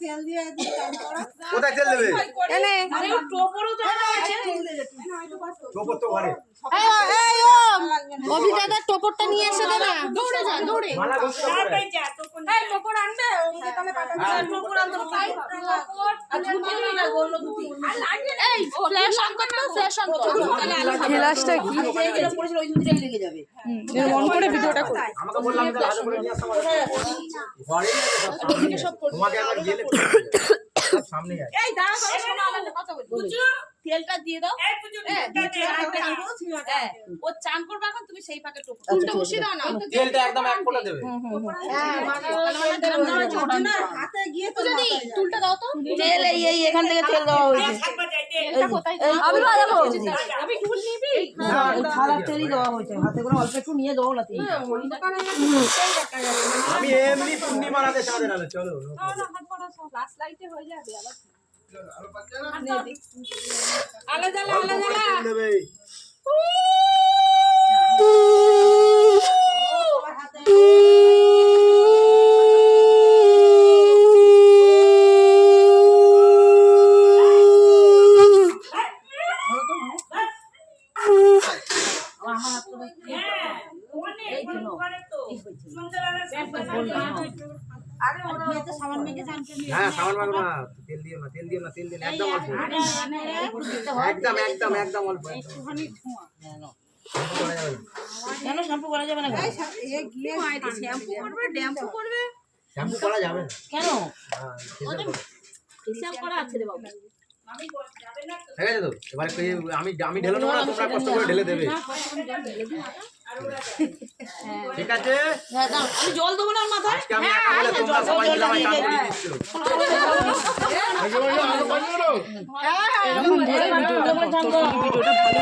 তেল দিয়ে কোথায় তেল দেবে? এনে আরে ও টোপরও তো আছে। টোপর তো ঘরে। এই ও অভি দাদা টোপরটা নিয়ে এসে দে না। দৌড়ে যা দৌড়ে। মালা বসতে পারে। এই টোপর আনবে ওকে তাহলে পাঠান। টোপর আনতে তাই টোপর আর ঝুঁকি না গোল দুটি। আর লাগে এই ফ্ল্যাশ অন কর তো ফ্ল্যাশ অন কর। ফ্ল্যাশটা কি? যেগুলো পড়েছিল ওই দুটিই লেগে যাবে। অন করে ভিডিওটা কর। আমাকে বললাম যে হাতে করে নিয়ে আসতে পারে। ঘরে সব তোমাকে একবার গেলে সব সামনে যায়। এই দাঁড়া দাঁড়া শোনো আমাদের কথা বলি। তেলটা দিয়ে দাও। এই পুজো ও চান করবে এখন তুমি সেই ফাঁকে টোপর তুলটা বসিয়ে দাও না। তেলটা একদম এক ফোঁটা দেবে। হ্যাঁ মানে হাতে গিয়ে তো যদি তুলটা দাও তো। তেল এই এখান থেকে তেল দেওয়া হয়েছে। এটা কোথায় আমি বাজাবো। আমি ঢুল নিবি। থালার তেলই দেওয়া হয়েছে। হাতে করে অল্প একটু নিয়ে দাও না তেল। আমি এমনি পূর্ণিমা রাতে চাঁদের আলো চলো। হাত পড়া সব লাস্ট লাইটে হয়ে যাবে আবার আলো জ্বালা আলো জ্বালা দেবে। হ্যাঁ সামান মারো না, তেল দিও না, তেল দিও না, তেল দিও না, একদম অল্প, একদম একদম একদম অল্প, একটুখানি ছোঁয়া করা যাবে না। কেন শ্যাম্পু করা যাবে না? শ্যাম্পু করবে ড্যাম্পু করবে শ্যাম্পু করা যাবে না কেন? হ্যাঁ ফেসিয়াল করা আছে রে বাবু ঠিক আছে তো এবারে আমি ঢেলে নেবো না, তোমরা কষ্ট করে ঢেলে দেবে, ঠিক আছে? আমি জল দেবো না মাথায়। আজকে আমি একা বলে তোমরা সবাই মিলে আমায় চান করে দিচ্ছো। এরকম ধরে ভিডিওটা ভালো।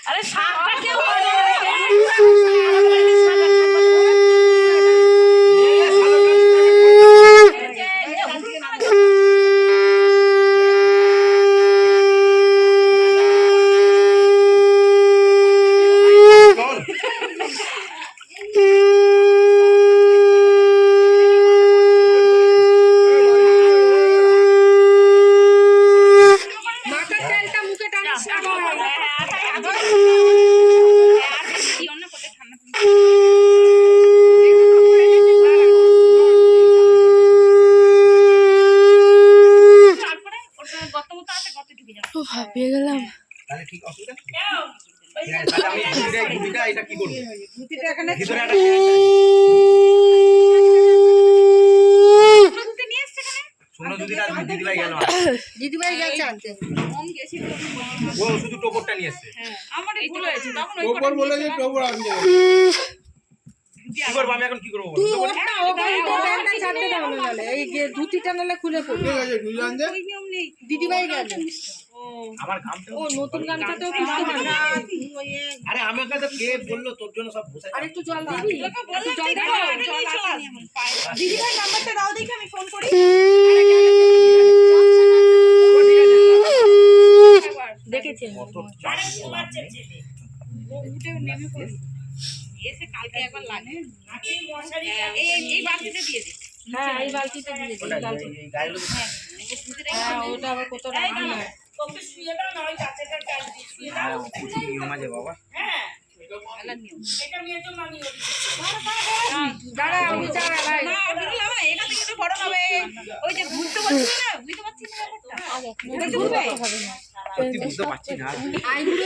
আরে শাকটা কেউ ভাবিয়ে গেলাম। তাহলে ঠিক অসুবিধা নেই। তাহলে আমি গুটিটা এটা কি করব? গুটিটা এখানে ভিতরে একটা সোনা দুটিটা দিদি ভাই গেল, দিদিভাই গেছে আনতে। কম গেছিল ও শুধু টোপরটা নিয়ে এসেছে। আমার এই ভুল হয়েছে তখন ওই টোপর বলে যে টোপর আনতে কি করব আমি এখন কি করব? এই যে ধুতিটা নালে খুলে পড়বে। ঠিক আছে দুই আনতে দিদিভাই গেছে। আমার ঘামটা ও নতুন গামছাতেও কিনতে পারবে। আরে আমাকে তো কে বললো তোর জন্য সব বসে আর একটু জল দিবি? একটু জল দাও। দিদিভাই নাম্বারটা দাও দেখি আমি ফোন করি দেখেছেন? এসে কালকে একবার লাগে এই বালতিতে দিয়ে দিই হ্যাঁ এই বালতিতে দিয়ে দিই। এই গায়গুলো হ্যাঁ ওটা আবার কত টাকা নেয়? তোকে শুয়ে দাও না ওই কাছেটার কাজ দিয়ে শুয়ে দাও কিছু নিয়ম আছে বাবা। হ্যাঁ এটা নিয়ে তো মানি দাঁড়া আমি দাঁড়া ভাই। না বিরুল আমার এটা থেকে তো বড় হবে ওই যে বুঝতে পারছিস না বুঝতে পারছিস না এটা ঝুলবে? সত্যি বুঝতে পারছি না। আইগুলো